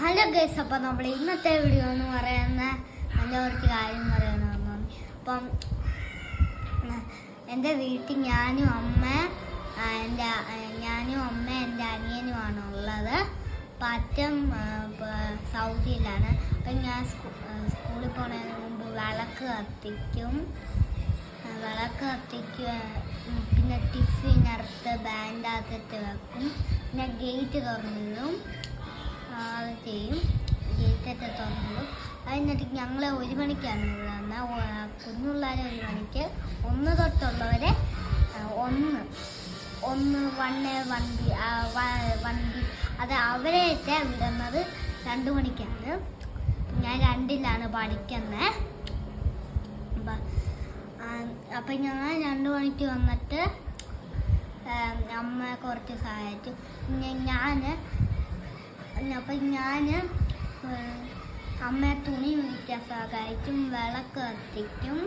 Hello guys, അപ്പോൾ നമ്മൾ ഇന്നത്തെ വീഡിയോ എന്ന് പറയുന്ന നല്ല കുറച്ച് കാര്യം പറയണമെന്ന്. അപ്പം എൻ്റെ വീട്ടിൽ ഞാനും അമ്മ എൻ്റെ അനിയനുമാണ് ഉള്ളത്. അപ്പം അച്ഛൻ സൗദിയിലാണ്. അപ്പം ഞാൻ സ്കൂളിൽ പോകുന്നതിന് മുമ്പ് വിളക്ക് കത്തിക്കും. പിന്നെ ടിഫിനടുത്ത് ബാൻഡകത്തിട്ട് വെക്കും. പിന്നെ ഗേറ്റ് തുറന്നിടും. അത് ചെയ്യും. ഗേറ്റൊക്കെ തുറന്നിടും. അതിനിട്ട് ഞങ്ങൾ 1 മണിക്കാണ് ഇവിടെ വന്നാൽ കുഞ്ഞുള്ളവരെ 1 മണിക്ക്, 1 തൊട്ടുള്ളവരെ വണ്ടി അത് അവരെയൊക്കെ വിടുന്നത് 2 മണിക്കാണ്. ഞാൻ 2ലാണ് പഠിക്കുന്നത്. അപ്പം ഞാൻ 2 മണിക്ക് വന്നിട്ട് അമ്മ കുറച്ച് സഹായിച്ചു. ഞാൻ അമ്മയെ തുണി വിരിക്കാൻ സഹായിക്കും, വിളക്ക് കത്തിക്കും.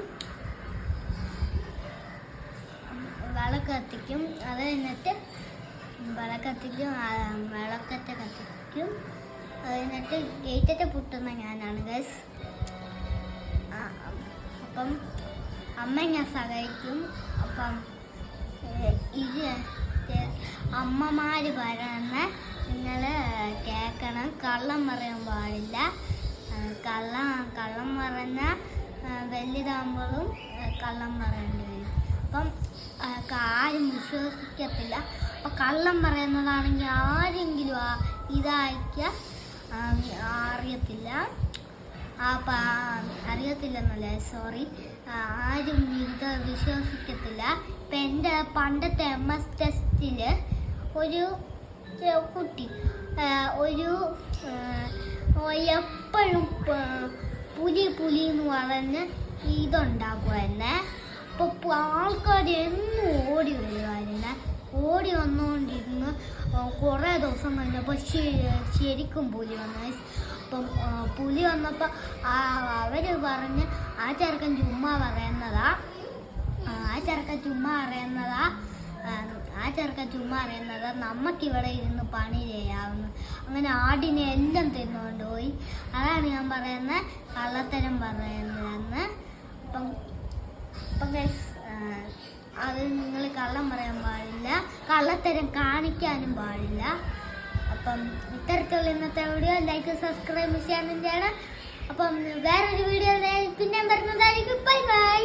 അത് കഴിഞ്ഞിട്ട് വിളക്കത്തെ കത്തിക്കും. അത് കഴിഞ്ഞിട്ട് ഗേറ്റത്തെ പൊട്ടുന്ന ഞാനാണ് ഗൈസ്. അപ്പം അമ്മ ഞാൻ സഹായിക്കും. അപ്പം അമ്മമാർ പറയുന്ന നിങ്ങൾ കേൾക്കണം, കള്ളം പറയാൻ പാടില്ല. കള്ളം പറഞ്ഞാൽ വലുതാകുമ്പോഴും കള്ളം പറയേണ്ടി വരും. അപ്പം ആരും വിശ്വസിക്കത്തില്ല. അപ്പം കള്ളം പറയുന്നതാണെങ്കിൽ ആരെങ്കിലും അറിയത്തില്ലെന്നല്ലേ, സോറി, ആരും ഇത് വിശ്വസിക്കത്തില്ല. ഇപ്പം എൻ്റെ പണ്ടത്തെ MS ടെസ്റ്റിൽ ഒരു കുട്ടി എപ്പോഴും പുലി എന്ന് പറഞ്ഞ് ഇതുണ്ടാക്കുമായിരുന്നേ. അപ്പോൾ ആൾക്കാർ എന്നും ഓടി വരുമായിരുന്നേ. ഓടി വന്നുകൊണ്ടിരുന്ന് കുറേ ദിവസം കഴിഞ്ഞപ്പോൾ ശരിക്കും പുലി വന്നു. അപ്പം പുലി വന്നപ്പോൾ അവർ പറഞ്ഞ് ആ ചെറുക്കൻ ചുമ്മാ പറയുന്നതാ നമുക്കിവിടെ ഇരുന്ന് പണി ചെയ്യാവുന്നു. അങ്ങനെ ആടിനെ എല്ലാം തിന്നുകൊണ്ട് പോയി. അതാണ് ഞാൻ പറയുന്നത് കള്ളത്തരം പറയുന്നതെന്ന്. അപ്പം അത് നിങ്ങൾ കള്ളം പറയാൻ പാടില്ല, കള്ളത്തരം കാണിക്കാനും പാടില്ല. അപ്പം ഇത്തരത്തിലുള്ള ഇന്നത്തെ വീഡിയോ ലൈക്ക്, സബ്സ്ക്രൈബ് ചെയ്യാനും ചെയ്യണം. അപ്പം വേറൊരു വീഡിയോ പിന്നെ വരുന്നതായിരിക്കും. Bye bye.